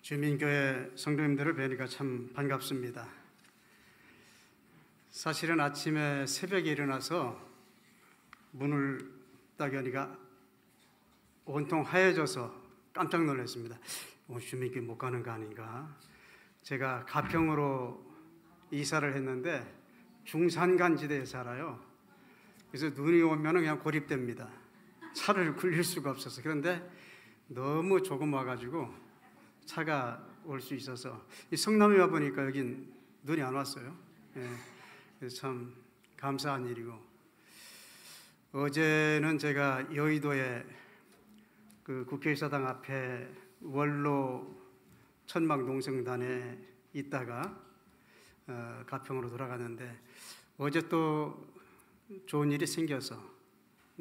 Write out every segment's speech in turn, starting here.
주민교회 성도님들을 뵈니까 참 반갑습니다. 사실은 아침에 새벽에 일어나서 문을 딱 여니까 온통 하얘져서 깜짝 놀랐습니다. 주민교회 못 가는 거 아닌가? 제가 가평으로 이사를 했는데 중산간지대에 살아요. 그래서 눈이 오면 그냥 고립됩니다. 차를 굴릴 수가 없어서. 그런데 너무 조금 와가지고 차가 올 수 있어서 성남에 와보니까 여긴 눈이 안 왔어요. 그래서 참 감사한 일이고, 어제는 제가 여의도에 그 국회의사당 앞에 원로 천막농성단에 있다가 가평으로 돌아갔는데, 어제 또 좋은 일이 생겨서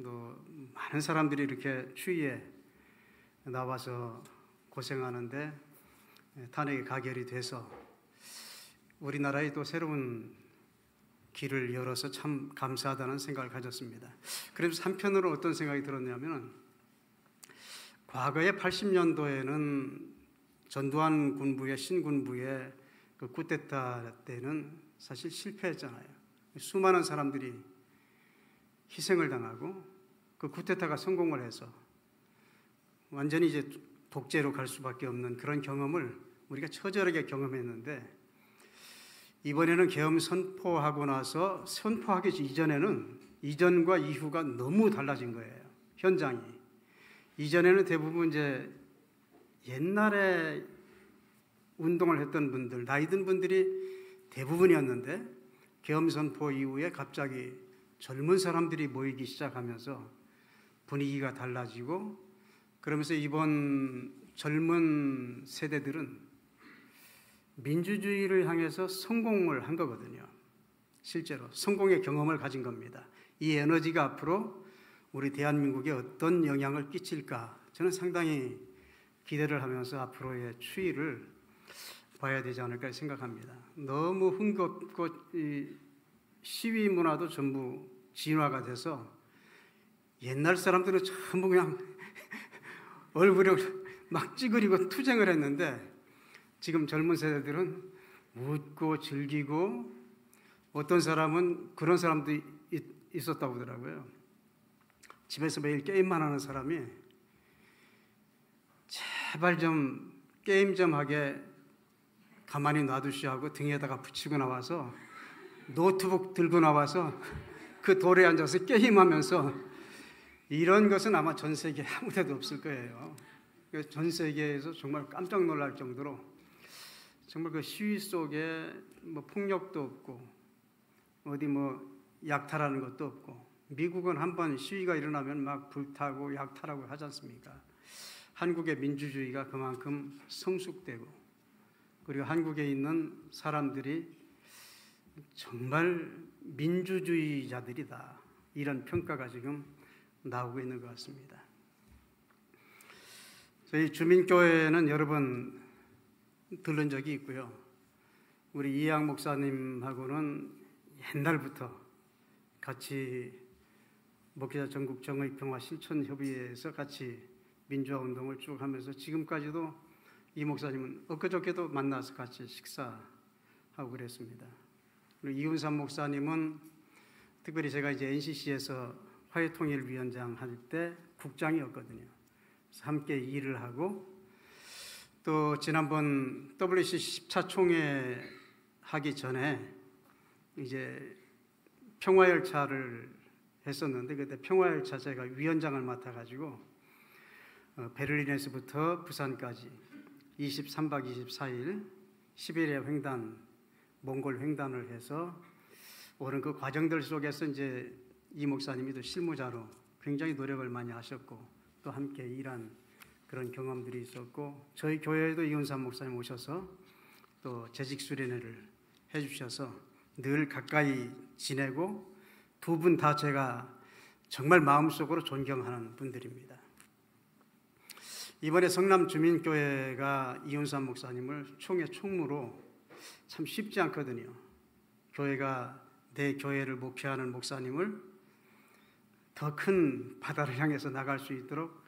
또 많은 사람들이 이렇게 추위에 나와서 고생하는데 탄핵이 가결이 돼서 우리나라에 또 새로운 길을 열어서 참 감사하다는 생각을 가졌습니다. 그래서 한편으로 어떤 생각이 들었냐면, 과거에 80년도에는 전두환 군부의 신군부의 그 쿠데타 때는 사실 실패했잖아요. 수많은 사람들이 희생을 당하고 그 쿠데타가 성공을 해서 완전히 이제 독재로 갈 수밖에 없는 그런 경험을 우리가 처절하게 경험했는데, 이번에는 계엄 선포하고 나서 선포하기 이전에는 이전과 이후가 너무 달라진 거예요. 현장이. 이전에는 대부분 이제 옛날에 운동을 했던 분들, 나이 든 분들이 대부분이었는데, 계엄 선포 이후에 갑자기 젊은 사람들이 모이기 시작하면서 분위기가 달라지고, 그러면서 이번 젊은 세대들은 민주주의를 향해서 성공을 한 거거든요. 실제로 성공의 경험을 가진 겁니다. 이 에너지가 앞으로 우리 대한민국에 어떤 영향을 끼칠까, 저는 상당히 기대를 하면서 앞으로의 추이를 봐야 되지 않을까 생각합니다. 너무 흥겹고 시위 문화도 전부 진화가 돼서 옛날 사람들은 전부 그냥 얼굴을 막 찌그리고 투쟁을 했는데, 지금 젊은 세대들은 웃고 즐기고, 어떤 사람은 그런 사람도 있었다고 하더라고요. 집에서 매일 게임만 하는 사람이 제발 좀 게임 좀 하게 가만히 놔두시오 하고 등에다가 붙이고 나와서 노트북 들고 나와서 그 돌에 앉아서 게임하면서, 이런 것은 아마 전 세계 아무 데도 없을 거예요. 전 세계에서 정말 깜짝 놀랄 정도로 정말 그 시위 속에 뭐 폭력도 없고 어디 뭐 약탈하는 것도 없고, 미국은 한번 시위가 일어나면 막 불타고 약탈하고 하지 않습니까? 한국의 민주주의가 그만큼 성숙되고, 그리고 한국에 있는 사람들이 정말 민주주의자들이다, 이런 평가가 지금 나오고 있는 것 같습니다. 저희 주민교회는 여러 번 들른 적이 있고요. 우리 이해학 목사님하고는 옛날부터 같이 목회자 전국 정의평화 실천협의회에서 같이 민주화 운동을 쭉 하면서, 지금까지도 이 목사님은 엊그저께도 만나서 같이 식사하고 그랬습니다. 그리고 이훈삼 목사님은 특별히 제가 이제 NCC에서 화해통일위원장 할 때 국장이었거든요. 그래서 함께 일을 하고, 또 지난번 WC 14 총회 하기 전에 이제 평화열차를 했었는데, 그때 평화열차 제가 위원장을 맡아가지고 베를린에서부터 부산까지 23박 24일 시베리아 횡단, 몽골 횡단을 해서 오는 그 과정들 속에서 이제 이 목사님이 또 실무자로 굉장히 노력을 많이 하셨고, 또 함께 일한 그런 경험들이 있었고, 저희 교회에도 이훈삼 목사님 오셔서 또 재직 수련회를 해주셔서 늘 가까이 지내고, 두 분 다 제가 정말 마음속으로 존경하는 분들입니다. 이번에 성남 주민교회가 이훈삼 목사님을 총회 총무로, 참 쉽지 않거든요. 교회가 내 교회를 목회하는 목사님을 더 큰 바다를 향해서 나갈 수 있도록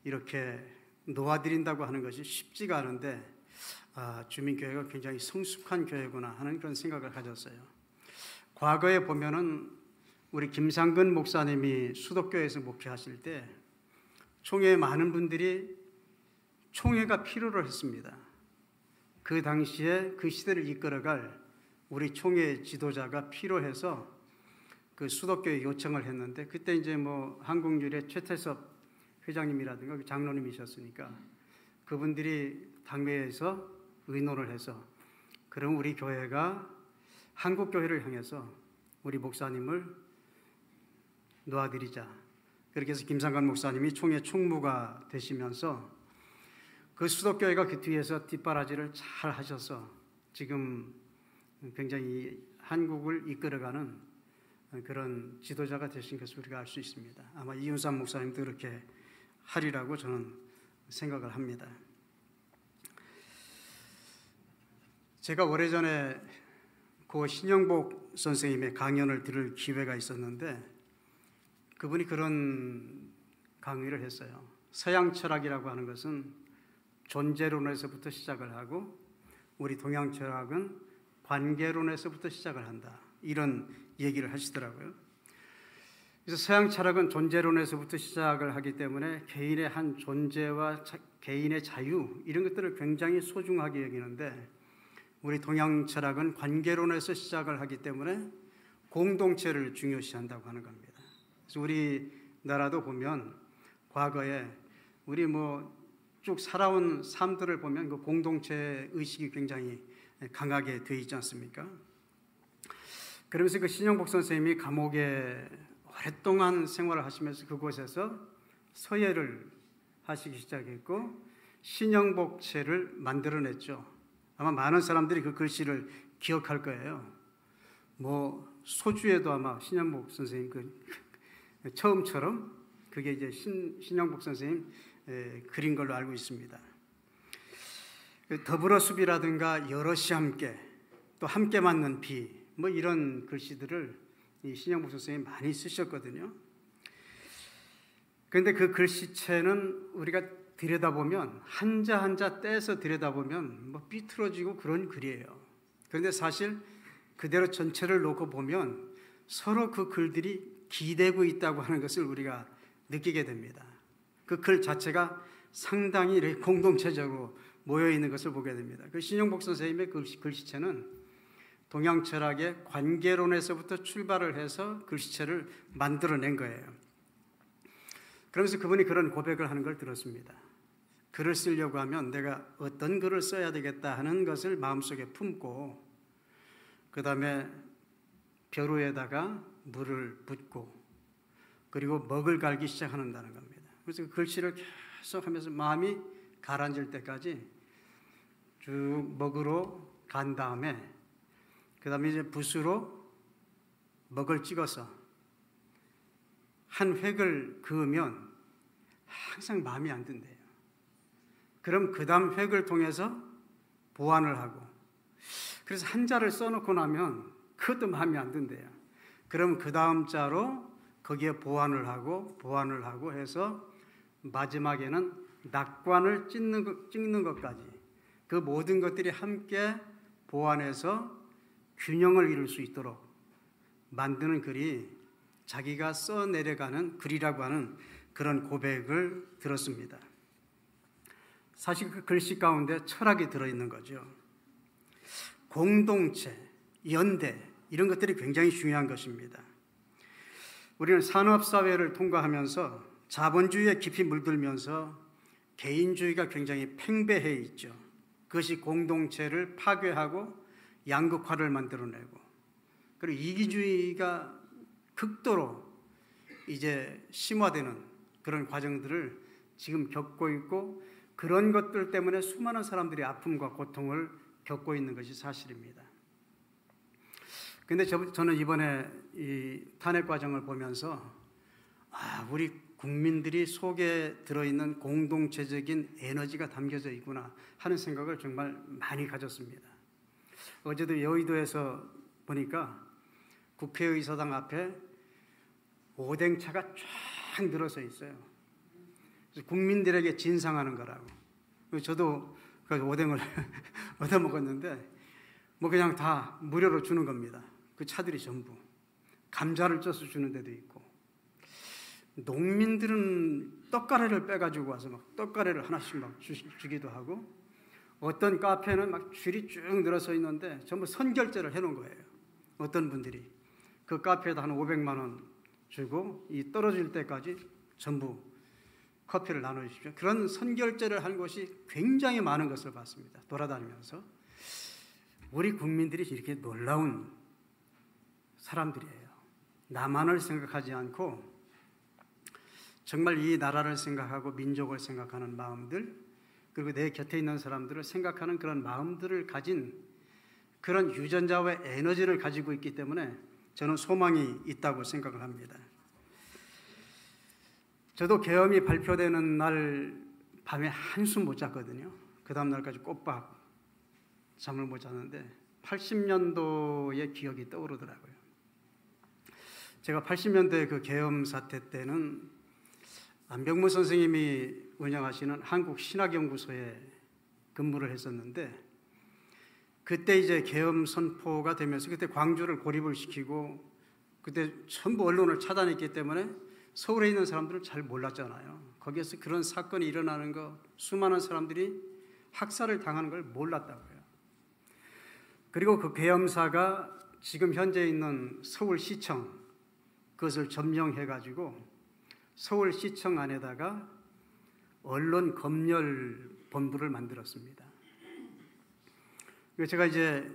이렇게 놓아드린다고 하는 것이 쉽지가 않은데, 주민교회가 굉장히 성숙한 교회구나 하는 그런 생각을 가졌어요. 과거에 보면은 우리 김상근 목사님이 수도교회에서 목회하실 때 총회에 많은 분들이 총회가 필요로 했습니다. 그 당시에 그 시대를 이끌어갈 우리 총회 지도자가 필요해서 그 수도교회 요청을 했는데, 그때 이제 뭐 한국유래 최태섭 회장님이라든가 장로님이셨으니까 그분들이 당회에서 의논을 해서 그럼 우리 교회가 한국교회를 향해서 우리 목사님을 놓아드리자. 그렇게 해서 김상관 목사님이 총회 총무가 되시면서 그 수도교회가 그 뒤에서 뒷바라지를 잘 하셔서 지금 굉장히 한국을 이끌어가는 그런 지도자가 되신 것을 우리가 알 수 있습니다. 아마 이윤삼 목사님도 그렇게 하리라고 저는 생각을 합니다. 제가 오래전에 고 신영복 선생님의 강연을 들을 기회가 있었는데 그분이 그런 강의를 했어요. 서양 철학이라고 하는 것은 존재론에서부터 시작을 하고 우리 동양 철학은 관계론에서부터 시작을 한다. 이런 얘기를 하시더라고요. 그래서 서양 철학은 존재론에서부터 시작을 하기 때문에 개인의 한 존재와 개인의 자유 이런 것들을 굉장히 소중하게 여기는데 우리 동양 철학은 관계론에서 시작을 하기 때문에 공동체를 중요시한다고 하는 겁니다. 그래서 우리나라도 보면 과거에 우리 쭉 살아온 삶들을 보면 그 공동체 의식이 굉장히 강하게 되어 있지 않습니까? 그러면서 그 신영복 선생님이 감옥에 오랫동안 생활을 하시면서 그곳에서 서예를 하시기 시작했고 신영복체를 만들어냈죠. 아마 많은 사람들이 그 글씨를 기억할 거예요. 소주에도 아마 신영복 선생님 처음처럼 그게 이제 신영복 선생님 그린 걸로 알고 있습니다. 더불어 숲이라든가 여럿이 함께 또 함께 맞는 비 이런 글씨들을 이 신영복 선생님이 많이 쓰셨거든요. 그런데 그 글씨체는 우리가 들여다보면 한자 한자 떼서 들여다보면 삐뚤어지고 그런 글이에요. 그런데 사실 그대로 전체를 놓고 보면 서로 그 글들이 기대고 있다고 하는 것을 우리가 느끼게 됩니다. 그 글 자체가 상당히 공동체적으로 모여 있는 것을 보게 됩니다. 그 신영복 선생님의 글씨체는 동양 철학의 관계론에서부터 출발을 해서 글씨체를 만들어낸 거예요. 그러면서 그분이 그런 고백을 하는 걸 들었습니다. 글을 쓰려고 하면 내가 어떤 글을 써야 되겠다 하는 것을 마음속에 품고 그 다음에 벼루에다가 물을 붓고 그리고 먹을 갈기 시작한다는 겁니다. 그래서 그 글씨를 계속 하면서 마음이 가라앉을 때까지 쭉 먹으로 간 다음에 그 다음에 이제 붓으로 먹을 찍어서 한 획을 그으면 항상 마음이 안 든대요. 그럼 그 다음 획을 통해서 보완을 하고 그래서 한자를 써놓고 나면 그것도 마음이 안 든대요. 그럼 그 다음 자로 거기에 보완을 하고 해서 마지막에는 낙관을 찍는 것까지 그 모든 것들이 함께 보완해서 균형을 이룰 수 있도록 만드는 글이 자기가 써내려가는 글이라고 하는 그런 고백을 들었습니다. 사실 그 글씨 가운데 철학이 들어있는 거죠. 공동체, 연대 이런 것들이 굉장히 중요한 것입니다. 우리는 산업사회를 통과하면서 자본주의에 깊이 물들면서 개인주의가 굉장히 팽배해 있죠. 그것이 공동체를 파괴하고 양극화를 만들어내고 그리고 이기주의가 극도로 이제 심화되는 그런 과정들을 지금 겪고 있고 그런 것들 때문에 수많은 사람들이 아픔과 고통을 겪고 있는 것이 사실입니다. 그런데 저는 이번에 이 탄핵 과정을 보면서 우리 국민들이 속에 들어있는 공동체적인 에너지가 담겨져 있구나 하는 생각을 정말 많이 가졌습니다. 어제도 여의도에서 보니까 국회의사당 앞에 오뎅차가 쫙 늘어서 있어요. 그래서 국민들에게 진상하는 거라고. 저도 그래서 오뎅을 얻어 먹었는데 뭐 그냥 다 무료로 주는 겁니다. 그 차들이 전부. 감자를 쪄서 주는 데도 있고. 농민들은 떡가래를 빼가지고 와서 막 떡가래를 하나씩 막 주기도 하고, 어떤 카페는 막 줄이 쭉 늘어서 있는데 전부 선결제를 해놓은 거예요. 어떤 분들이 그 카페에다 한 500만 원 주고 이 떨어질 때까지 전부 커피를 나눠주십시오. 그런 선결제를 한 곳이 굉장히 많은 것을 봤습니다. 돌아다니면서. 우리 국민들이 이렇게 놀라운 사람들이에요. 나만을 생각하지 않고 정말 이 나라를 생각하고 민족을 생각하는 마음들, 그리고 내 곁에 있는 사람들을 생각하는 그런 마음들을 가진 그런 유전자와 에너지를 가지고 있기 때문에 저는 소망이 있다고 생각을 합니다. 저도 계엄이 발표되는 날 밤에 한숨 못 잤거든요. 그 다음 날까지 꼬박 잠을 못 잤는데 80년도의 기억이 떠오르더라고요. 제가 80년대 그 계엄 사태 때는 안병무 선생님이 운영하시는 한국신학연구소에 근무를 했었는데, 그때 이제 계엄 선포가 되면서 그때 광주를 고립을 시키고 그때 전부 언론을 차단했기 때문에 서울에 있는 사람들은 잘 몰랐잖아요. 거기에서 그런 사건이 일어나는 거, 수많은 사람들이 학살을 당하는 걸 몰랐다고요. 그리고 그 계엄사가 지금 현재 있는 서울시청, 그것을 점령해가지고 서울시청 안에다가 언론 검열 본부를 만들었습니다. 제가 이제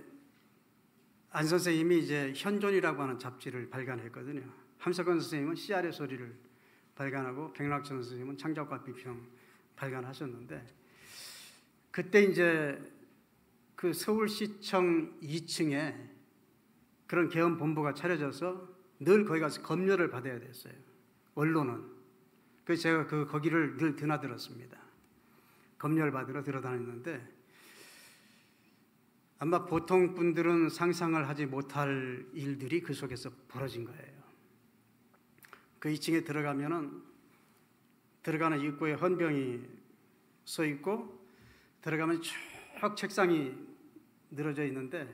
안 선생님이 이제 현존이라고 하는 잡지를 발간했거든요. 함석헌 선생님은 CR의 소리를 발간하고 백락천 선생님은 창작과 비평 발간하셨는데, 그때 이제 그 서울시청 2층에 그런 계엄 본부가 차려져서 늘 거기 가서 검열을 받아야 됐어요. 언론은. 그래서 제가 거기를 늘 드나들었습니다. 검열 받으러 들어다녔는데 아마 보통 분들은 상상을 하지 못할 일들이 그 속에서 벌어진 거예요. 그 2층에 들어가면은 들어가는 입구에 헌병이 서 있고 들어가면 쭉 책상이 늘어져 있는데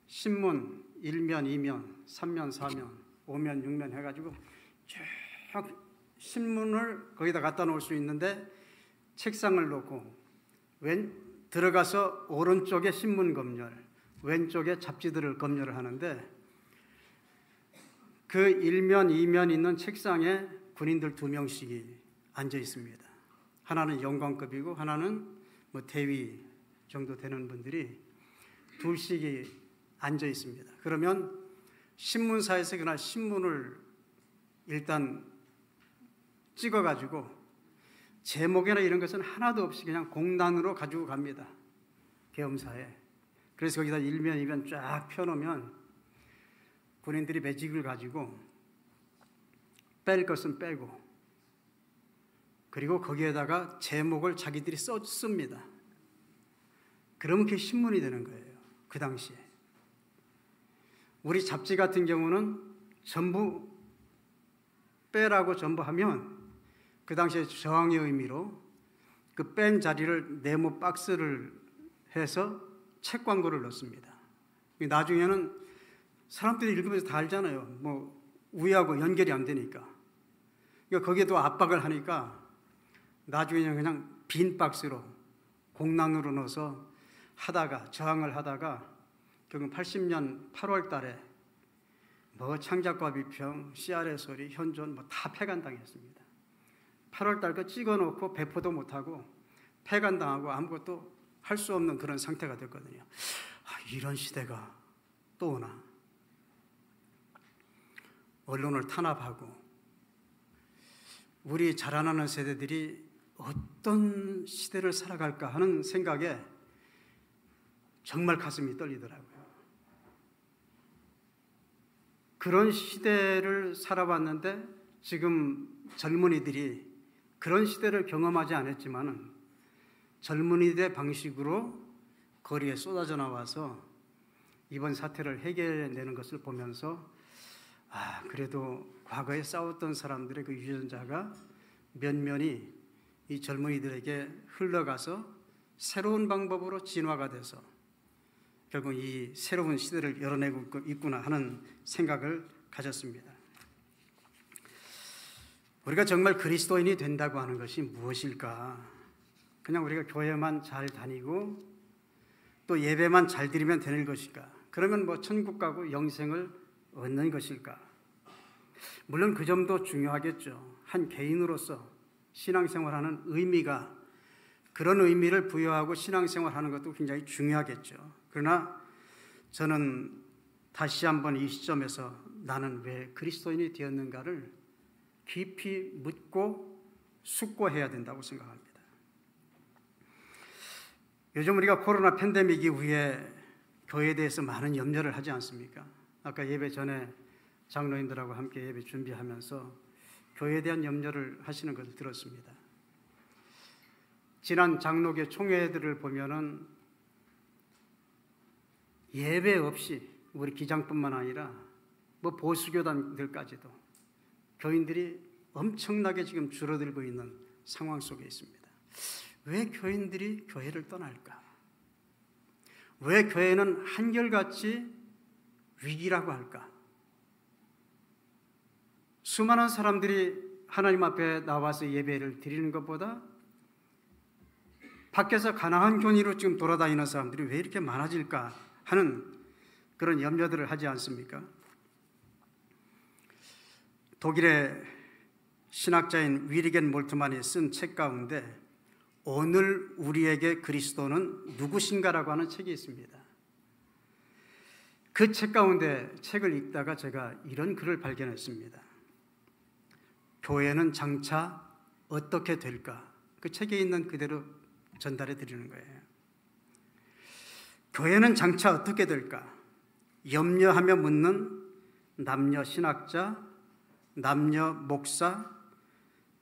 신문 1면, 2면, 3면, 4면, 5면, 6면 해가지고 쭉 신문을 거기다 갖다 놓을 수 있는데 책상을 놓고 들어가서 오른쪽에 신문 검열, 왼쪽에 잡지들을 검열을 하는데 그 1면, 2면 있는 책상에 군인들 2명씩이 앉아 있습니다. 하나는 영관급이고 하나는 뭐 대위 정도 되는 분들이 둘씩이 앉아 있습니다. 그러면 신문사에서 그날 신문을 일단 찍어가지고 제목이나 이런 것은 하나도 없이 그냥 공단으로 가지고 갑니다. 계엄사에. 그래서 거기다 1면, 2면 쫙 펴놓으면 군인들이 매직을 가지고 뺄 것은 빼고 그리고 거기에다가 제목을 자기들이 씁니다. 그러면 그게 신문이 되는 거예요. 그 당시에. 우리 잡지 같은 경우는 전부 빼라고 전부 하면 그 당시에 저항의 의미로 그 뺀 자리를 네모 박스를 해서 책 광고를 넣습니다. 나중에는 사람들이 읽으면서 다 알잖아요. 뭐 우회하고 연결이 안 되니까. 그러니까 거기에도 압박을 하니까 나중에는 그냥 빈 박스로 공란으로 넣어서 하다가 저항을 하다가 결국 80년 8월 달에 뭐 창작과 비평, CR의 소리, 현존 뭐 다 폐간당했습니다. 8월 달 거 찍어놓고 배포도 못하고 폐간당하고 아무것도 할 수 없는 그런 상태가 됐거든요. 이런 시대가 또 오나. 언론을 탄압하고 우리 자라나는 세대들이 어떤 시대를 살아갈까 하는 생각에 정말 가슴이 떨리더라고요. 그런 시대를 살아봤는데 지금 젊은이들이 그런 시대를 경험하지 않았지만은 젊은이들의 방식으로 거리에 쏟아져 나와서 이번 사태를 해결해내는 것을 보면서 그래도 과거에 싸웠던 사람들의 그 유전자가 면면이 이 젊은이들에게 흘러가서 새로운 방법으로 진화가 돼서 결국 이 새로운 시대를 열어내고 있구나 하는 생각을 가졌습니다. 우리가 정말 그리스도인이 된다고 하는 것이 무엇일까? 그냥 우리가 교회만 잘 다니고 또 예배만 잘 드리면 되는 것일까? 그러면 뭐 천국 가고 영생을 얻는 것일까? 물론 그 점도 중요하겠죠. 한 개인으로서 신앙생활하는 의미가, 그런 의미를 부여하고 신앙생활하는 것도 굉장히 중요하겠죠. 그러나 저는 다시 한번 이 시점에서 나는 왜 그리스도인이 되었는가를 깊이 묻고 숙고해야 된다고 생각합니다. 요즘 우리가 코로나 팬데믹 이후에 교회에 대해서 많은 염려를 하지 않습니까? 아까 예배 전에 장로님들하고 함께 예배 준비하면서 교회에 대한 염려를 하시는 것을 들었습니다. 지난 장로교 총회들을 보면은 예배 없이 우리 기장뿐만 아니라 뭐 보수교단들까지도 교인들이 엄청나게 지금 줄어들고 있는 상황 속에 있습니다. 왜 교인들이 교회를 떠날까? 왜 교회는 한결같이 위기라고 할까? 수많은 사람들이 하나님 앞에 나와서 예배를 드리는 것보다 밖에서 가난한 교인으로 지금 돌아다니는 사람들이 왜 이렇게 많아질까 하는 그런 염려들을 하지 않습니까? 독일의 신학자인 위리겐 몰트만이 쓴 책 가운데 오늘 우리에게 그리스도는 누구신가라고 하는 책이 있습니다. 그 책 가운데 책을 읽다가 제가 이런 글을 발견했습니다. 교회는 장차 어떻게 될까? 그 책에 있는 그대로 전달해 드리는 거예요. 교회는 장차 어떻게 될까? 염려하며 묻는 남녀 신학자, 남녀 목사,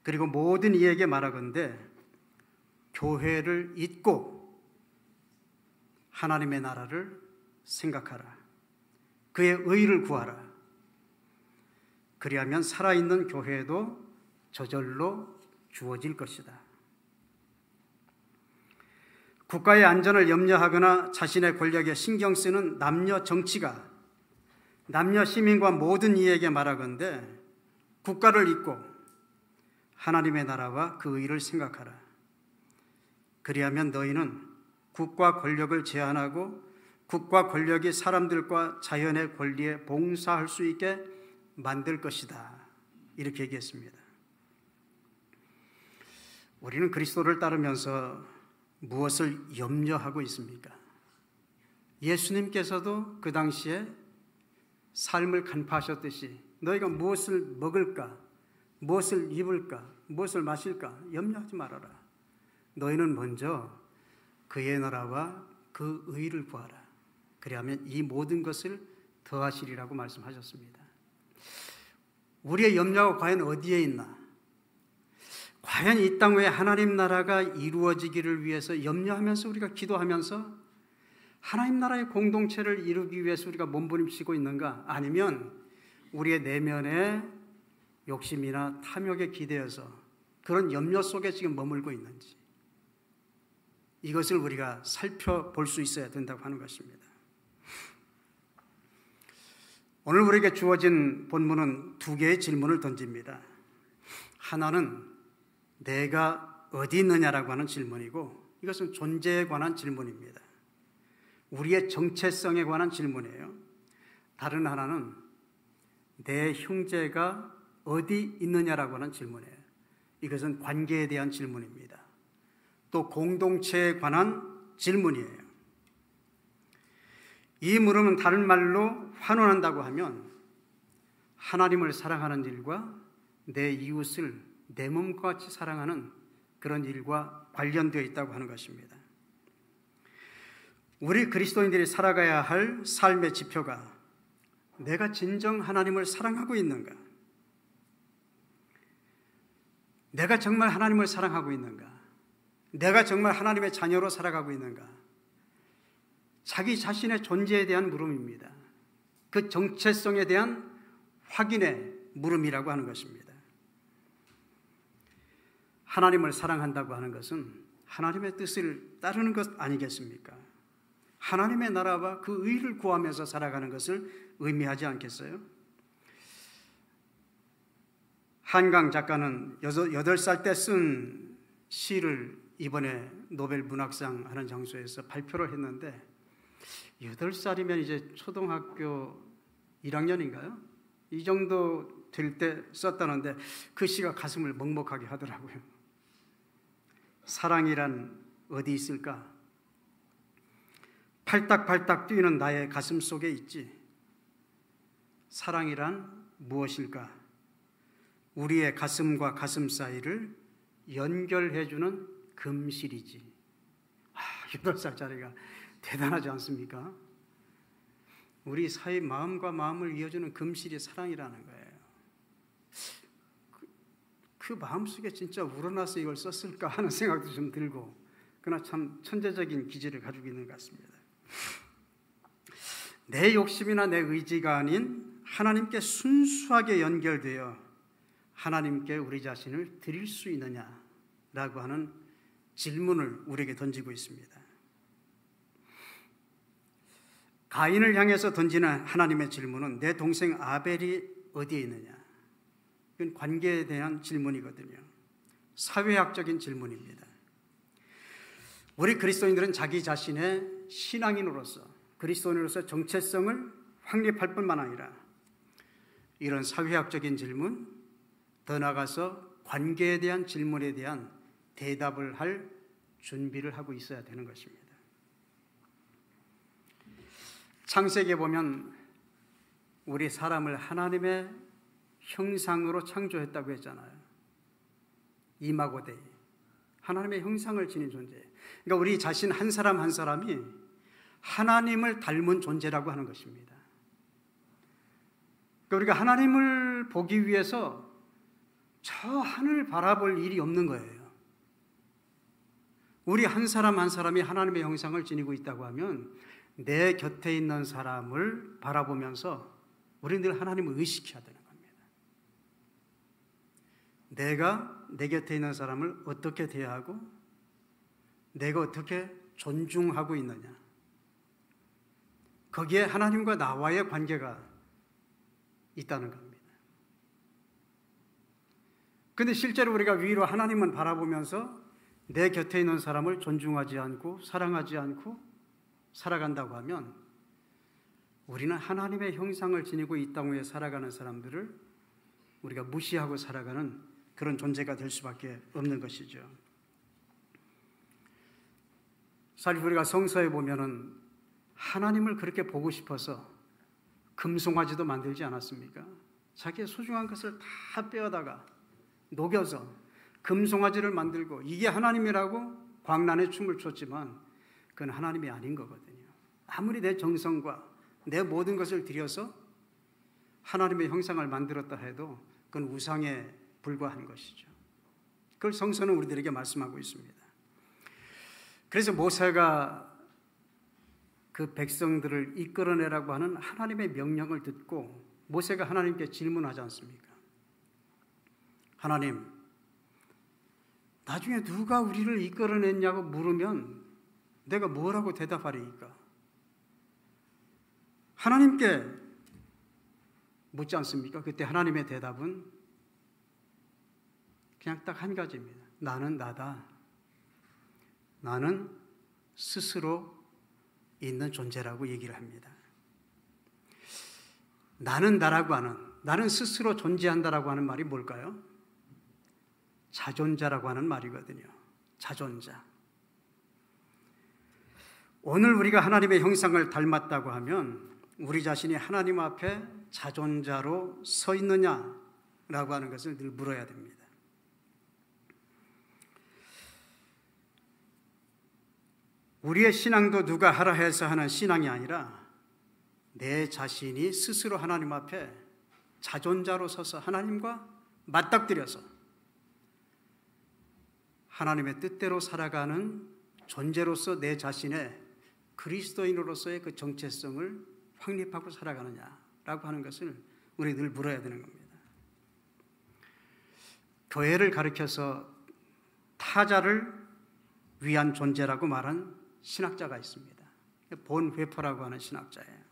그리고 모든 이에게 말하건대 교회를 잊고 하나님의 나라를 생각하라. 그의 의를 구하라. 그리하면 살아있는 교회도 저절로 주어질 것이다. 국가의 안전을 염려하거나 자신의 권력에 신경 쓰는 남녀 정치가 남녀 시민과 모든 이에게 말하건대 국가를 잊고 하나님의 나라와 그 의를 생각하라. 그리하면 너희는 국가 권력을 제한하고 국가 권력이 사람들과 자연의 권리에 봉사할 수 있게 만들 것이다. 이렇게 얘기했습니다. 우리는 그리스도를 따르면서 무엇을 염려하고 있습니까? 예수님께서도 그 당시에 삶을 간파하셨듯이 너희가 무엇을 먹을까, 무엇을 입을까, 무엇을 마실까 염려하지 말아라. 너희는 먼저 그의 나라와 그 의를 구하라. 그리하면 이 모든 것을 더하시리라고 말씀하셨습니다. 우리의 염려가 과연 어디에 있나? 과연 이 땅 위에 하나님 나라가 이루어지기를 위해서 염려하면서 우리가 기도하면서 하나님 나라의 공동체를 이루기 위해서 우리가 몸부림치고 있는가? 아니면 우리의 내면의 욕심이나 탐욕에 기대어서 그런 염려 속에 지금 머물고 있는지, 이것을 우리가 살펴볼 수 있어야 된다고 하는 것입니다. 오늘 우리에게 주어진 본문은 두 개의 질문을 던집니다. 하나는 내가 어디 있느냐라고 하는 질문이고, 이것은 존재에 관한 질문입니다. 우리의 정체성에 관한 질문이에요. 다른 하나는 내 형제가 어디 있느냐라고 하는 질문이에요. 이것은 관계에 대한 질문입니다. 또 공동체에 관한 질문이에요. 이 물음은 다른 말로 환원한다고 하면 하나님을 사랑하는 일과 내 이웃을 내 몸과 같이 사랑하는 그런 일과 관련되어 있다고 하는 것입니다. 우리 그리스도인들이 살아가야 할 삶의 지표가 내가 진정 하나님을 사랑하고 있는가? 내가 정말 하나님을 사랑하고 있는가? 내가 정말 하나님의 자녀로 살아가고 있는가? 자기 자신의 존재에 대한 물음입니다. 그 정체성에 대한 확인의 물음이라고 하는 것입니다. 하나님을 사랑한다고 하는 것은 하나님의 뜻을 따르는 것 아니겠습니까? 하나님의 나라와 그 의를 구하면서 살아가는 것을 의미하지 않겠어요? 한강 작가는 8살 때 쓴 시를 이번에 노벨 문학상 하는 장소에서 발표를 했는데 8살이면 이제 초등학교 1학년인가요? 이 정도 될 때 썼다는데 그 시가 가슴을 먹먹하게 하더라고요. 사랑이란 어디 있을까? 팔딱팔딱 뛰는 나의 가슴 속에 있지. 사랑이란 무엇일까? 우리의 가슴과 가슴 사이를 연결해주는 금실이지. 8살짜리가 대단하지 않습니까? 우리 사이 마음과 마음을 이어주는 금실이 사랑이라는 거예요. 그 마음속에 진짜 우러나서 이걸 썼을까 하는 생각도 좀 들고, 그러나 참 천재적인 기질을 가지고 있는 것 같습니다. 내 욕심이나 내 의지가 아닌 하나님께 순수하게 연결되어 하나님께 우리 자신을 드릴 수 있느냐라고 하는 질문을 우리에게 던지고 있습니다. 가인을 향해서 던지는 하나님의 질문은 내 동생 아벨이 어디에 있느냐? 이건 관계에 대한 질문이거든요. 사회학적인 질문입니다. 우리 그리스도인들은 자기 자신의 신앙인으로서, 그리스도인으로서 정체성을 확립할 뿐만 아니라 이런 사회학적인 질문, 더 나아가서 관계에 대한 질문에 대한 대답을 할 준비를 하고 있어야 되는 것입니다. 창세기에 보면 우리 사람을 하나님의 형상으로 창조했다고 했잖아요. 이마고데이, 하나님의 형상을 지닌 존재. 그러니까 우리 자신 한 사람 한 사람이 하나님을 닮은 존재라고 하는 것입니다. 그러니까 우리가 하나님을 보기 위해서 저 하늘을 바라볼 일이 없는 거예요. 우리 한 사람 한 사람이 하나님의 형상을 지니고 있다고 하면 내 곁에 있는 사람을 바라보면서 우리는 늘 하나님을 의식해야 되는 겁니다. 내가 내 곁에 있는 사람을 어떻게 대하고 내가 어떻게 존중하고 있느냐, 거기에 하나님과 나와의 관계가 있다는 겁니다. 그런데 실제로 우리가 위로 하나님만 바라보면서 내 곁에 있는 사람을 존중하지 않고 사랑하지 않고 살아간다고 하면 우리는 하나님의 형상을 지니고 이 땅 위에 살아가는 사람들을 우리가 무시하고 살아가는 그런 존재가 될 수밖에 없는 것이죠. 사실 우리가 성서에 보면은 하나님을 그렇게 보고 싶어서 금송아지도 만들지 않았습니까? 자기의 소중한 것을 다 빼어다가 녹여서 금송아지를 만들고 이게 하나님이라고 광란의 춤을 췄지만 그건 하나님이 아닌 거거든요. 아무리 내 정성과 내 모든 것을 들여서 하나님의 형상을 만들었다 해도 그건 우상에 불과한 것이죠. 그걸 성서는 우리들에게 말씀하고 있습니다. 그래서 모세가 그 백성들을 이끌어내라고 하는 하나님의 명령을 듣고 모세가 하나님께 질문하지 않습니까? 하나님, 나중에 누가 우리를 이끌어냈냐고 물으면 내가 뭐라고 대답하리까? 하나님께 묻지 않습니까? 그때 하나님의 대답은 그냥 딱 한 가지입니다. 나는 나다. 나는 스스로 있는 존재라고 얘기를 합니다. 나는 나라고 하는, 나는 스스로 존재한다라고 하는 말이 뭘까요? 자존자라고 하는 말이거든요. 자존자. 오늘 우리가 하나님의 형상을 닮았다고 하면 우리 자신이 하나님 앞에 자존자로 서 있느냐라고 하는 것을 늘 물어야 됩니다. 우리의 신앙도 누가 하라 해서 하는 신앙이 아니라 내 자신이 스스로 하나님 앞에 자존자로 서서 하나님과 맞닥뜨려서 하나님의 뜻대로 살아가는 존재로서 내 자신의 그리스도인으로서의 그 정체성을 확립하고 살아가느냐라고 하는 것을 우리 늘 물어야 되는 겁니다. 교회를 가리켜서 타자를 위한 존재라고 말한 신학자가 있습니다. 본회퍼라고 하는 신학자예요.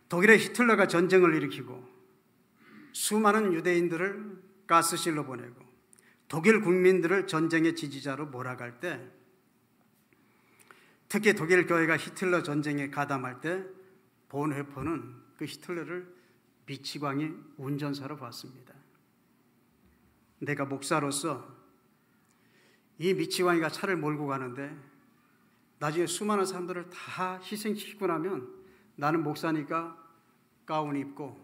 독일의 히틀러가 전쟁을 일으키고 수많은 유대인들을 가스실로 보내고 독일 국민들을 전쟁의 지지자로 몰아갈 때, 특히 독일 교회가 히틀러 전쟁에 가담할 때 본회퍼는 그 히틀러를 미치광이 운전사로 봤습니다. 내가 목사로서 이 미치광이가 차를 몰고 가는데 나중에 수많은 사람들을 다 희생시키고 나면 나는 목사니까 가운 입고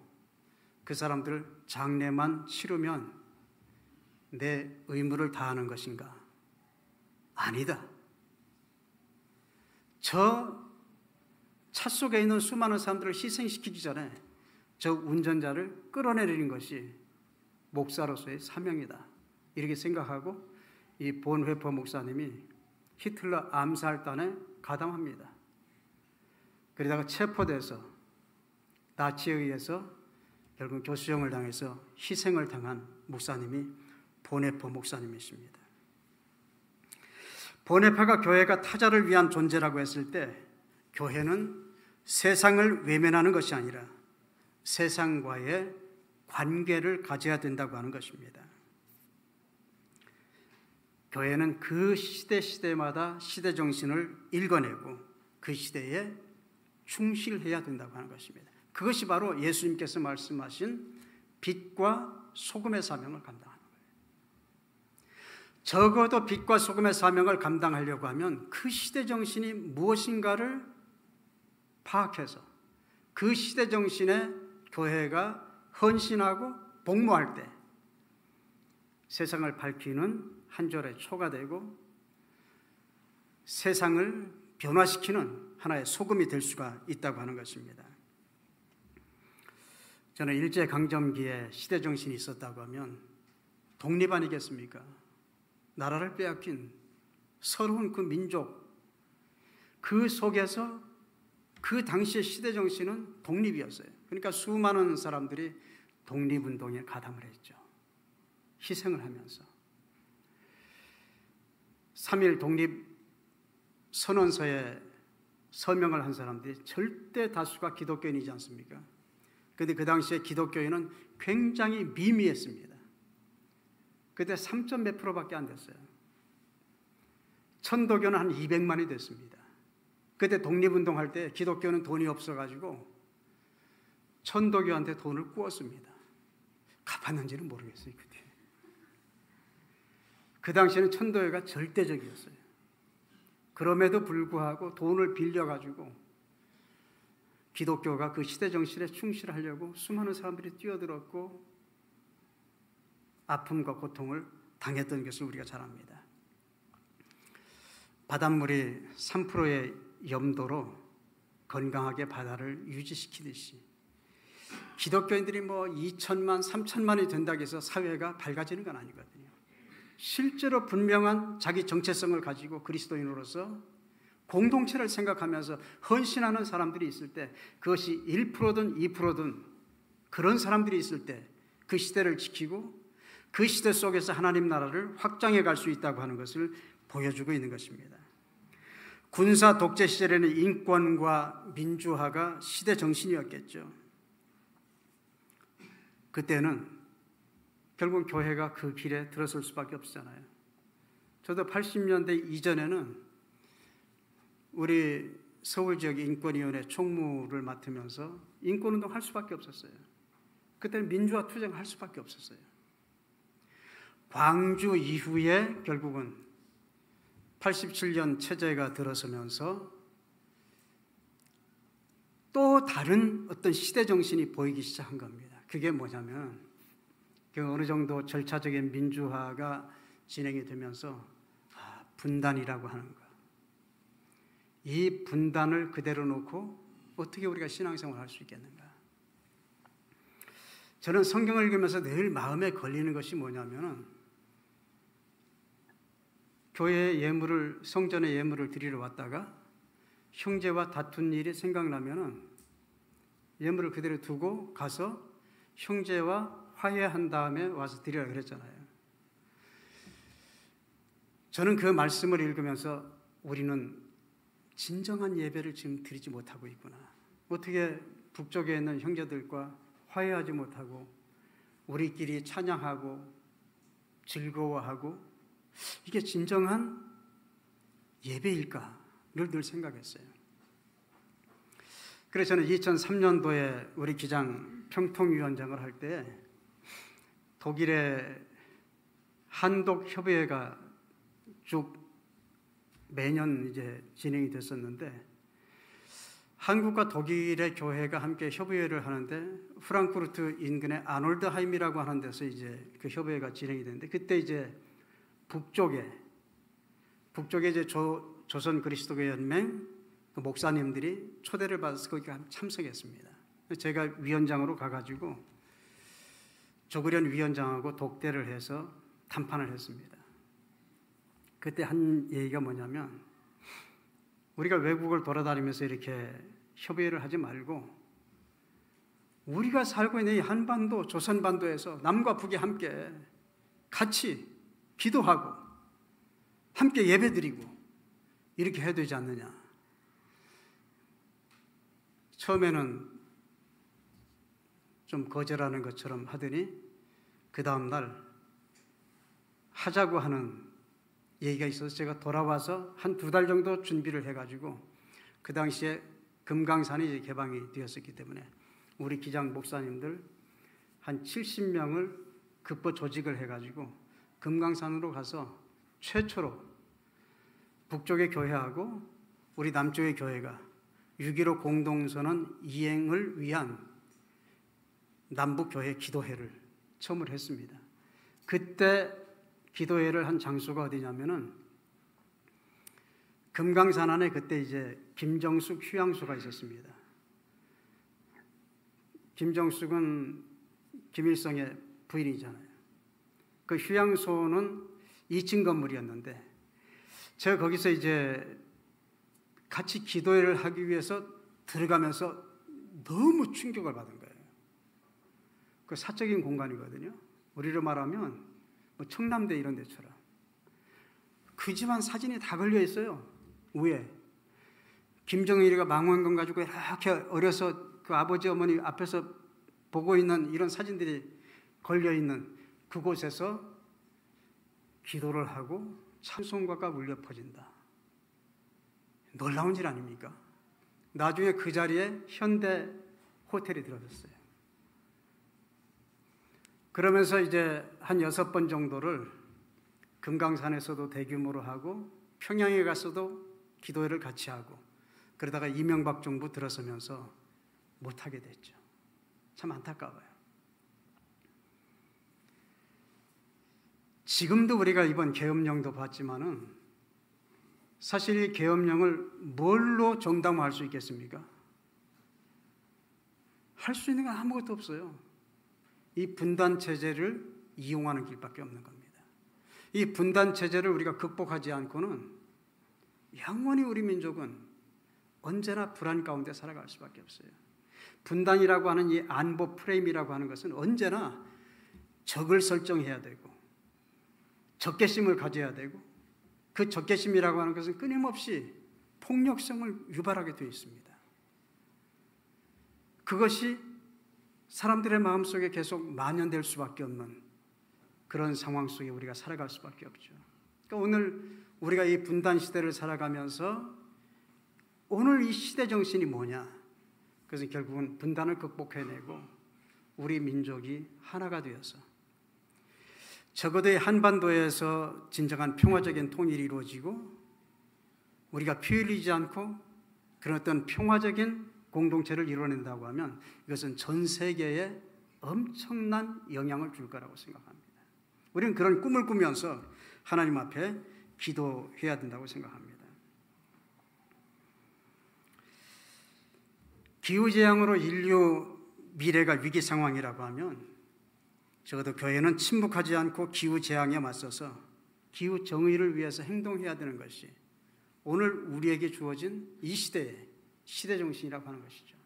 그 사람들 장례만 치르면 내 의무를 다하는 것인가? 아니다. 저 차 속에 있는 수많은 사람들을 희생시키기 전에 저 운전자를 끌어내리는 것이 목사로서의 사명이다. 이렇게 생각하고 이 본회퍼 목사님이 히틀러 암살단에 가담합니다. 그러다가 체포돼서 나치에 의해서 결국 교수형을 당해서 희생을 당한 목사님이 본회퍼 목사님이십니다. 본회퍼가 교회가 타자를 위한 존재라고 했을 때 교회는 세상을 외면하는 것이 아니라 세상과의 관계를 가져야 된다고 하는 것입니다. 교회는 그 시대마다 시대 정신을 읽어내고 그 시대에 충실해야 된다고 하는 것입니다. 그것이 바로 예수님께서 말씀하신 빛과 소금의 사명을 감당하는 거예요. 적어도 빛과 소금의 사명을 감당하려고 하면 그 시대 정신이 무엇인가를 파악해서 그 시대 정신에 교회가 헌신하고 복무할 때 세상을 밝히는 한 줄의 초가 되고 세상을 변화시키는 하나의 소금이 될 수가 있다고 하는 것입니다. 저는 일제강점기에 시대정신이 있었다고 하면 독립 아니겠습니까? 나라를 빼앗긴 서러운 그 민족, 그 속에서 그 당시의 시대정신은 독립이었어요. 그러니까 수많은 사람들이 독립운동에 가담을 했죠. 희생을 하면서 3.1 독립선언서에 서명을 한 사람들이 절대 다수가 기독교인이지 않습니까? 그런데 그 당시에 기독교인은 굉장히 미미했습니다. 그때 3점 몇 프로밖에 안 됐어요. 천도교는 한 200만이 됐습니다. 그때 독립운동할 때 기독교는 돈이 없어가지고 천도교한테 돈을 꾸었습니다. 갚았는지는 모르겠어요. 그때. 그 당시에는 천도교가 절대적이었어요. 그럼에도 불구하고 돈을 빌려가지고 기독교가 그 시대 정신에 충실하려고 수많은 사람들이 뛰어들었고 아픔과 고통을 당했던 것을 우리가 잘 압니다. 바닷물이 3%의 염도로 건강하게 바다를 유지시키듯이 기독교인들이 뭐 2천만, 3천만이 된다고 해서 사회가 밝아지는 건 아니거든요. 실제로 분명한 자기 정체성을 가지고 그리스도인으로서 공동체를 생각하면서 헌신하는 사람들이 있을 때 그것이 1%든 2%든 그런 사람들이 있을 때 그 시대를 지키고 그 시대 속에서 하나님 나라를 확장해 갈 수 있다고 하는 것을 보여주고 있는 것입니다. 군사 독재 시절에는 인권과 민주화가 시대 정신이었겠죠. 그때는 결국 교회가 그 길에 들어설 수밖에 없잖아요. 저도 80년대 이전에는 우리 서울 지역 인권위원회 총무를 맡으면서 인권운동 할 수밖에 없었어요. 그때는 민주화 투쟁 할 수밖에 없었어요. 광주 이후에 결국은 87년 체제가 들어서면서 또 다른 어떤 시대 정신이 보이기 시작한 겁니다. 그게 뭐냐면 어느 정도 절차적인 민주화가 진행이 되면서 분단이라고 하는 것. 이 분단을 그대로 놓고 어떻게 우리가 신앙생활을 할 수 있겠는가? 저는 성경을 읽으면서 늘 마음에 걸리는 것이 뭐냐면 교회의 예물을, 성전의 예물을 드리러 왔다가 형제와 다툰 일이 생각나면은 예물을 그대로 두고 가서 형제와 화해한 다음에 와서 드리라 그랬잖아요. 저는 그 말씀을 읽으면서 우리는 진정한 예배를 지금 드리지 못하고 있구나. 어떻게 북쪽에 있는 형제들과 화해하지 못하고 우리끼리 찬양하고 즐거워하고 이게 진정한 예배일까를 늘 생각했어요. 그래서 저는 2003년도에 우리 기장 평통위원장을 할 때 독일의 한독협의회가 쭉 매년 이제 진행이 됐었는데 한국과 독일의 교회가 함께 협의회를 하는데 프랑크푸르트 인근의 아놀드하임이라고 하는 데서 이제 그 협의회가 진행이 되는데 그때 이제 북쪽에 이제 조선 그리스도교 연맹 그 목사님들이 초대를 받아서 거기 참석했습니다. 제가 위원장으로 가가지고 조그련 위원장하고 독대를 해서 담판을 했습니다. 그때 한 얘기가 뭐냐면 우리가 외국을 돌아다니면서 이렇게 협의를 하지 말고 우리가 살고 있는 이 한반도, 조선반도에서 남과 북이 함께 같이 기도하고 함께 예배드리고 이렇게 해야 되지 않느냐. 처음에는 좀 거절하는 것처럼 하더니 그 다음 날 하자고 하는 얘기가 있어서 제가 돌아와서 한 2달 정도 준비를 해가지고 그 당시에 금강산이 이제 개방이 되었었기 때문에 우리 기장 목사님들 한 70명을 급보 조직을 해가지고 금강산으로 가서 최초로 북쪽의 교회하고 우리 남쪽의 교회가 6.15 공동선언 이행을 위한 남북교회 기도회를 처음으로 했습니다. 그때 기도회를 한 장소가 어디냐면은 금강산 안에 그때 이제 김정숙 휴양소가 있었습니다. 김정숙은 김일성의 부인이잖아요. 그 휴양소는 2층 건물이었는데 제가 거기서 이제 같이 기도회를 하기 위해서 들어가면서 너무 충격을 받은 거예요. 그 사적인 공간이거든요. 우리로 말하면 뭐 청남대 이런 데처럼. 그 집안 사진이 다 걸려 있어요. 위에. 김정일이가 망원경 가지고 이렇게 어려서 그 아버지 어머니 앞에서 보고 있는 이런 사진들이 걸려 있는 그곳에서 기도를 하고 찬송가가 울려 퍼진다. 놀라운 일 아닙니까? 나중에 그 자리에 현대 호텔이 들어섰어요. 그러면서 이제 한 6번 정도를 금강산에서도 대규모로 하고 평양에 가서도 기도회를 같이 하고 그러다가 이명박 정부 들어서면서 못하게 됐죠. 참 안타까워요. 지금도 우리가 이번 계엄령도 봤지만은 사실 이 계엄령을 뭘로 정당화할 수 있겠습니까? 할 수 있는 건 아무것도 없어요. 이 분단 체제를 이용하는 길밖에 없는 겁니다. 이 분단 체제를 우리가 극복하지 않고는 영원히 우리 민족은 언제나 불안 가운데 살아갈 수밖에 없어요. 분단이라고 하는 이 안보 프레임이라고 하는 것은 언제나 적을 설정해야 되고 적개심을 가져야 되고 그 적개심이라고 하는 것은 끊임없이 폭력성을 유발하게 되어 있습니다. 그것이 사람들의 마음속에 계속 만연될 수밖에 없는 그런 상황 속에 우리가 살아갈 수밖에 없죠. 그러니까 오늘 우리가 이 분단 시대를 살아가면서 오늘 이 시대 정신이 뭐냐? 그래서 결국은 분단을 극복해내고 우리 민족이 하나가 되어서 적어도 한반도에서 진정한 평화적인 통일이 이루어지고 우리가 피 흘리지 않고 그런 어떤 평화적인 공동체를 이루어낸다고 하면 이것은 전 세계에 엄청난 영향을 줄 거라고 생각합니다. 우리는 그런 꿈을 꾸면서 하나님 앞에 기도해야 된다고 생각합니다. 기후재앙으로 인류 미래가 위기 상황이라고 하면 적어도 교회는 침묵하지 않고 기후재앙에 맞서서 기후정의를 위해서 행동해야 되는 것이 오늘 우리에게 주어진 이 시대의 시대정신이라고 하는 것이죠.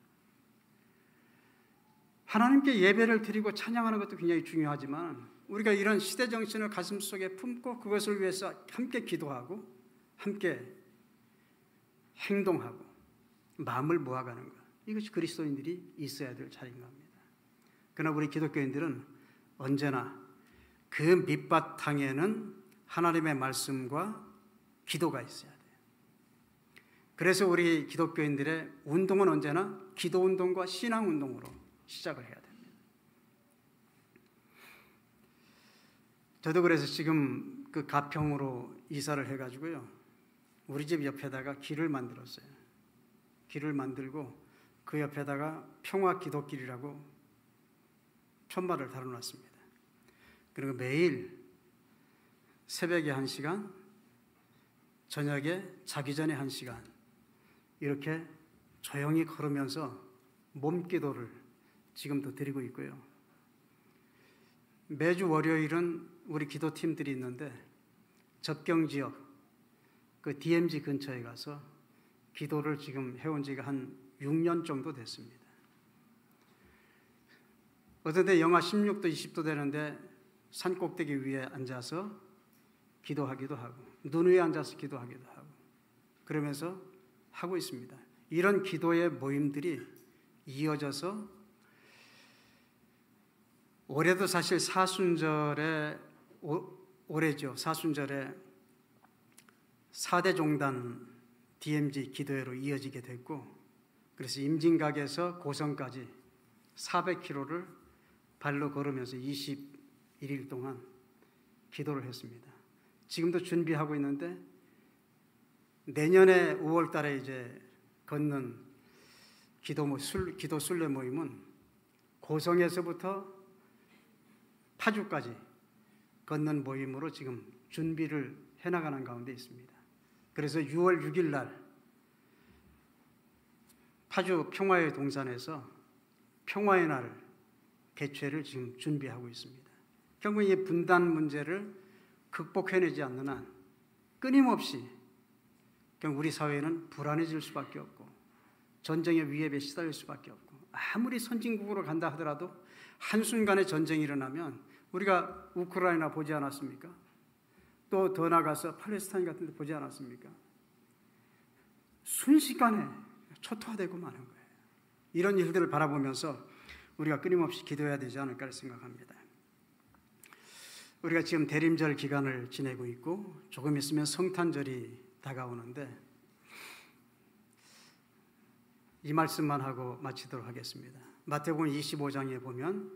하나님께 예배를 드리고 찬양하는 것도 굉장히 중요하지만 우리가 이런 시대 정신을 가슴속에 품고 그것을 위해서 함께 기도하고 함께 행동하고 마음을 모아가는 것, 이것이 그리스도인들이 있어야 될 자리인 겁니다. 그러나 우리 기독교인들은 언제나 그 밑바탕에는 하나님의 말씀과 기도가 있어야 돼요. 그래서 우리 기독교인들의 운동은 언제나 기도운동과 신앙운동으로 시작을 해야 됩니다. 저도 그래서 지금 그 가평으로 이사를 해가지고요, 우리 집 옆에다가 길을 만들었어요. 길을 만들고 그 옆에다가 평화기도길이라고 편말을 달아놨습니다. 그리고 매일 새벽에 1시간, 저녁에 자기 전에 1시간, 이렇게 조용히 걸으면서 몸기도를 지금도 드리고 있고요. 매주 월요일은 우리 기도팀들이 있는데 접경지역 그 DMZ 근처에 가서 기도를 지금 해온 지가 한 6년 정도 됐습니다. 어떤 때 영하 16도, 20도 되는데 산 꼭대기 위에 앉아서 기도하기도 하고 눈 위에 앉아서 기도하기도 하고 그러면서 하고 있습니다. 이런 기도의 모임들이 이어져서 올해도 사실 사순절에 올해죠. 사순절에 4대 종단 DMZ 기도회로 이어지게 됐고, 그래서 임진각에서 고성까지 400km를 발로 걸으면서 21일 동안 기도를 했습니다. 지금도 준비하고 있는데 내년에 5월 달에 이제 걷는 기도 순례 모임은 고성에서부터 파주까지 걷는 모임으로 지금 준비를 해나가는 가운데 있습니다. 그래서 6월 6일 날 파주 평화의 동산에서 평화의 날 개최를 지금 준비하고 있습니다. 결국 이 분단 문제를 극복해내지 않는 한 끊임없이 우리 사회는 불안해질 수밖에 없고 전쟁의 위협에 시달릴 수밖에 없고, 아무리 선진국으로 간다 하더라도 한순간에 전쟁이 일어나면 우리가 우크라이나 보지 않았습니까? 또 더 나가서 팔레스타인 같은 데 보지 않았습니까? 순식간에 초토화되고 마는 거예요. 이런 일들을 바라보면서 우리가 끊임없이 기도해야 되지 않을까 생각합니다. 우리가 지금 대림절 기간을 지내고 있고 조금 있으면 성탄절이 다가오는데 이 말씀만 하고 마치도록 하겠습니다. 마태복음 25장에 보면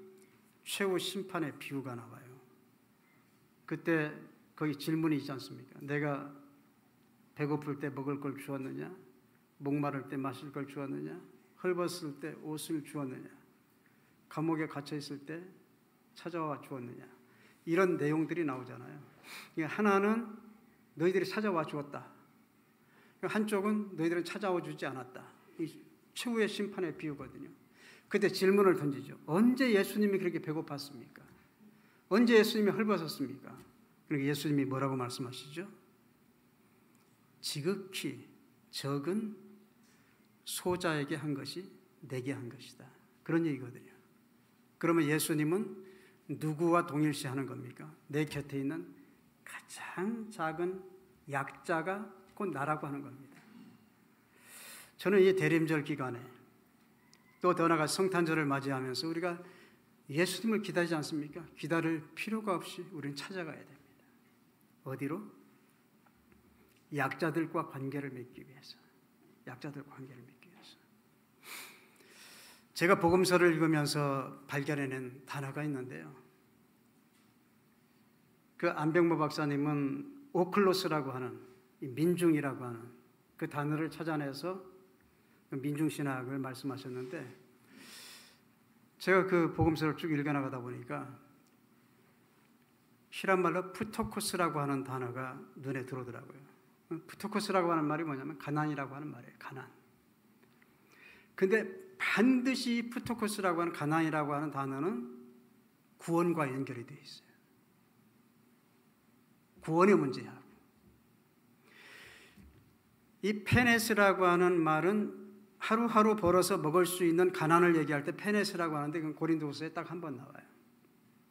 최후 심판의 비유가 나와요. 그때 거기 질문이 있지 않습니까? 내가 배고플 때 먹을 걸 주었느냐? 목마를 때 마실 걸 주었느냐? 헐벗을 때 옷을 주었느냐? 감옥에 갇혀 있을 때 찾아와 주었느냐? 이런 내용들이 나오잖아요. 하나는 너희들이 찾아와 주었다. 한쪽은 너희들은 찾아와 주지 않았다. 이 최후의 심판의 비유거든요. 그때 질문을 던지죠. 언제 예수님이 그렇게 배고팠습니까? 언제 예수님이 헐벗었습니까? 그러니까 예수님이 뭐라고 말씀하시죠? 지극히 적은 소자에게 한 것이 내게 한 것이다. 그런 얘기거든요. 그러면 예수님은 누구와 동일시하는 겁니까? 내 곁에 있는 가장 작은 약자가 곧 나라고 하는 겁니다. 저는 이 대림절 기간에 또 더 나아가 성탄절을 맞이하면서 우리가 예수님을 기다리지 않습니까? 기다릴 필요가 없이 우리는 찾아가야 됩니다. 어디로? 약자들과 관계를 맺기 위해서. 약자들과 관계를 맺기 위해서. 제가 복음서를 읽으면서 발견해낸 단어가 있는데요. 그 안병모 박사님은 오클로스라고 하는, 민중이라고 하는 그 단어를 찾아내서 민중신학을 말씀하셨는데, 제가 그 복음서를 쭉 읽어나가다 보니까 히란말로 푸토코스라고 하는 단어가 눈에 들어오더라고요. 푸토코스라고 하는 말이 뭐냐면 가난이라고 하는 말이에요. 가난. 근데 반드시 푸토코스라고 하는 가난이라고 하는 단어는 구원과 연결이 되어 있어요. 구원의 문제야. 이 페네스라고 하는 말은 하루하루 벌어서 먹을 수 있는 가난을 얘기할 때 페네스라고 하는데 그건 고린도후서에 딱 한 번 나와요.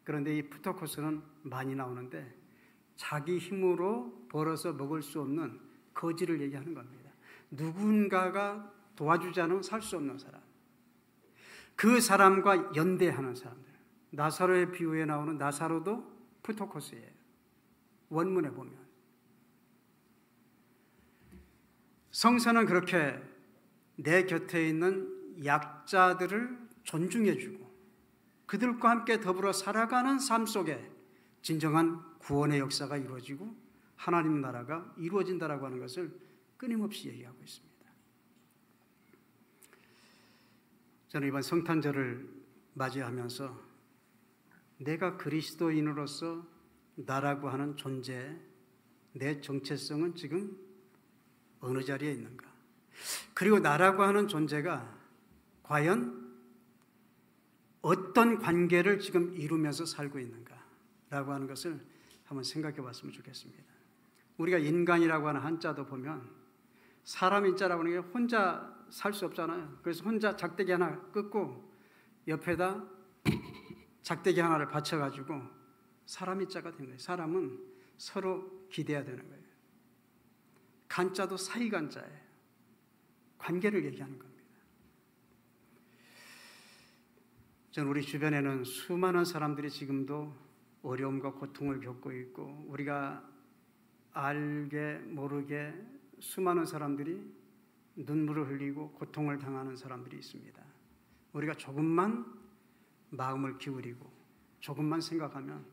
그런데 이 푸토코스는 많이 나오는데 자기 힘으로 벌어서 먹을 수 없는 거지를 얘기하는 겁니다. 누군가가 도와주지 않으면 살 수 없는 사람. 그 사람과 연대하는 사람들. 나사로의 비유에 나오는 나사로도 푸토코스예요. 원문에 보면. 성서는 그렇게 내 곁에 있는 약자들을 존중해주고 그들과 함께 더불어 살아가는 삶 속에 진정한 구원의 역사가 이루어지고 하나님 나라가 이루어진다라고 하는 것을 끊임없이 얘기하고 있습니다. 저는 이번 성탄절을 맞이하면서 내가 그리스도인으로서 나라고 하는 존재, 내 정체성은 지금 어느 자리에 있는가? 그리고 나라고 하는 존재가 과연 어떤 관계를 지금 이루면서 살고 있는가라고 하는 것을 한번 생각해 봤으면 좋겠습니다. 우리가 인간이라고 하는 한자도 보면 사람 인자라고 하는 게 혼자 살 수 없잖아요. 그래서 혼자 작대기 하나 끊고 옆에다 작대기 하나를 받쳐가지고 사람 인자가 된 거예요. 사람은 서로 기대야 되는 거예요. 간자도 사이간자예요. 관계를 얘기하는 겁니다. 저는 우리 주변에는 수많은 사람들이 지금도 어려움과 고통을 겪고 있고 우리가 알게 모르게 수많은 사람들이 눈물을 흘리고 고통을 당하는 사람들이 있습니다. 우리가 조금만 마음을 기울이고 조금만 생각하면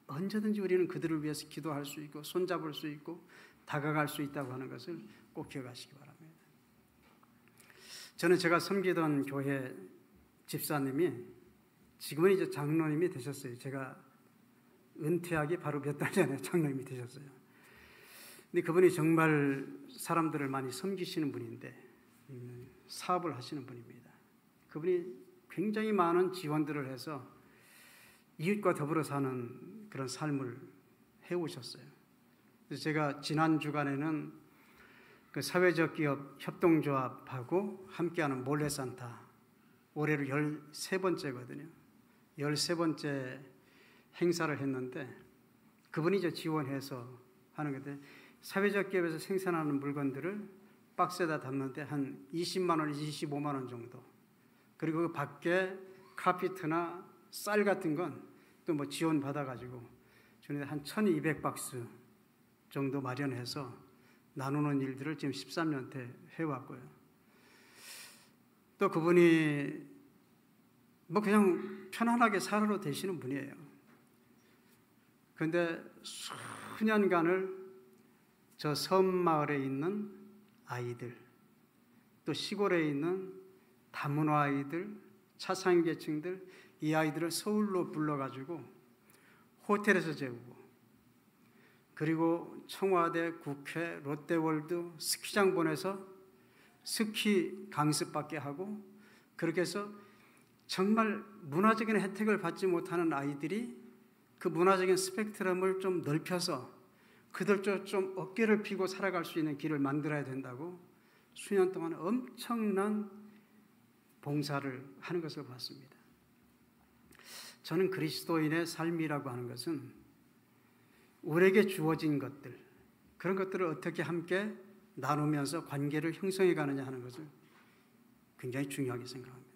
언제든지 우리는 그들을 위해서 기도할 수 있고 손잡을 수 있고 다가갈 수 있다고 하는 것을 꼭 기억하시기 바랍니다. 저는 제가 섬기던 교회 집사님이 지금은 이제 장로님이 되셨어요. 제가 은퇴하기 바로 몇 달 전에 장로님이 되셨어요. 근데 그분이 정말 사람들을 많이 섬기시는 분인데 사업을 하시는 분입니다. 그분이 굉장히 많은 지원들을 해서 이웃과 더불어 사는 그런 삶을 해오셨어요. 그래서 제가 지난 주간에는 그 사회적 기업 협동조합하고 함께하는 몰래산타 올해로 13번째거든요. 13번째 행사를 했는데 그분이 이제 지원해서 하는 건데 사회적 기업에서 생산하는 물건들을 박스에다 담는데 한 20만 원, 25만 원 정도. 그리고 그 밖에 카피트나 쌀 같은 건 또 뭐 지원 받아가지고 주는데 한 1200박스 정도 마련해서 나누는 일들을 지금 13년째 해왔고요. 또 그분이 뭐 그냥 편안하게 살아로 되시는 분이에요. 그런데 수년간을 저 섬마을에 있는 아이들, 또 시골에 있는 다문화 아이들, 차상계층들, 이 아이들을 서울로 불러가지고 호텔에서 재우고 그리고 청와대, 국회, 롯데월드, 스키장 보내서 스키 강습받게 하고 그렇게 해서 정말 문화적인 혜택을 받지 못하는 아이들이 그 문화적인 스펙트럼을 좀 넓혀서 그들도 좀 어깨를 펴고 살아갈 수 있는 길을 만들어야 된다고 수년 동안 엄청난 봉사를 하는 것을 봤습니다. 저는 그리스도인의 삶이라고 하는 것은 우리에게 주어진 것들, 그런 것들을 어떻게 함께 나누면서 관계를 형성해 가느냐 하는 것을 굉장히 중요하게 생각합니다.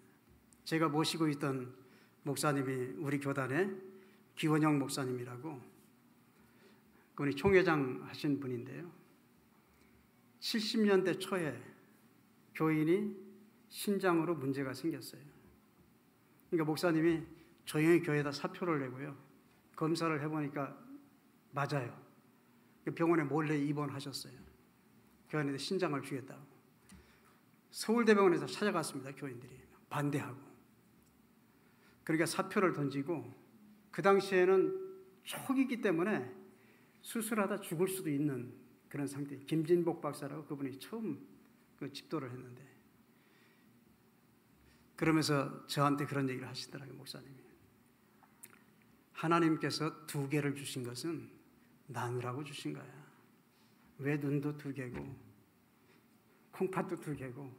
제가 모시고 있던 목사님이 우리 교단의 기원영 목사님이라고 그분이 총회장 하신 분인데요. 70년대 초에 교인이 신장으로 문제가 생겼어요. 그러니까 목사님이 조용히 교회에다 사표를 내고요. 검사를 해보니까 맞아요. 병원에 몰래 입원하셨어요. 교인한테 신장을 주겠다고. 서울대병원에서 찾아갔습니다. 교인들이 반대하고. 그러니까 사표를 던지고 그 당시에는 초기이기 때문에 수술하다 죽을 수도 있는 그런 상태. 김진복 박사라고 그분이 처음 그 집도를 했는데 그러면서 저한테 그런 얘기를 하시더라고요. 목사님이. 하나님께서 2개를 주신 것은 나누라고 주신 거야. 왜 눈도 2개고 콩팥도 2개고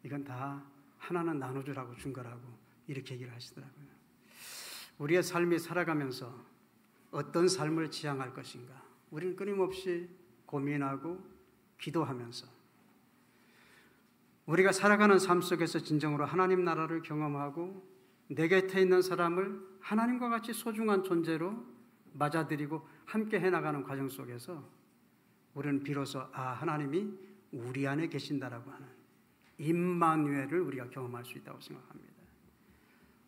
이건 다 하나는 나눠주라고 준 거라고 이렇게 얘기를 하시더라고요. 우리의 삶이 살아가면서 어떤 삶을 지향할 것인가? 우리는 끊임없이 고민하고 기도하면서 우리가 살아가는 삶 속에서 진정으로 하나님 나라를 경험하고 내 곁에 있는 사람을 하나님과 같이 소중한 존재로 맞아들이고 함께 해나가는 과정 속에서 우리는 비로소 하나님이 우리 안에 계신다라고 하는 임마누엘을 우리가 경험할 수 있다고 생각합니다.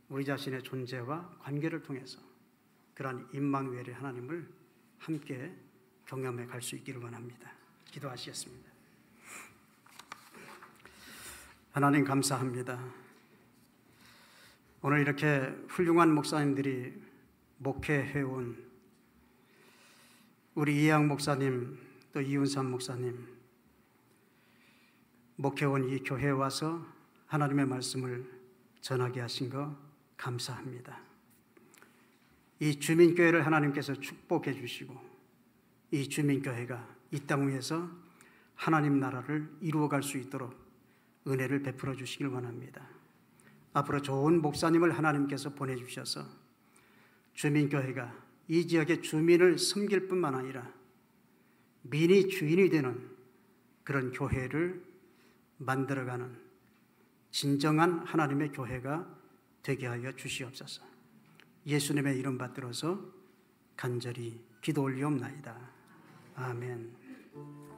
우리 자신의 존재와 관계를 통해서 그러한 임마누엘의 하나님을 함께 경험해 갈 수 있기를 원합니다. 기도하시겠습니다. 하나님 감사합니다. 오늘 이렇게 훌륭한 목사님들이 목회해온 우리 이양 목사님 또 이윤삼 목사님 목회원 이 교회에 와서 하나님의 말씀을 전하게 하신 것 감사합니다. 이 주민교회를 하나님께서 축복해 주시고 이 주민교회가 이 땅 위에서 하나님 나라를 이루어갈 수 있도록 은혜를 베풀어 주시길 원합니다. 앞으로 좋은 목사님을 하나님께서 보내주셔서 주민교회가 이 지역의 주민을 섬길 뿐만 아니라 민이 주인이 되는 그런 교회를 만들어가는 진정한 하나님의 교회가 되게 하여 주시옵소서. 예수님의 이름 받들어서 간절히 기도 올리옵나이다. 아멘.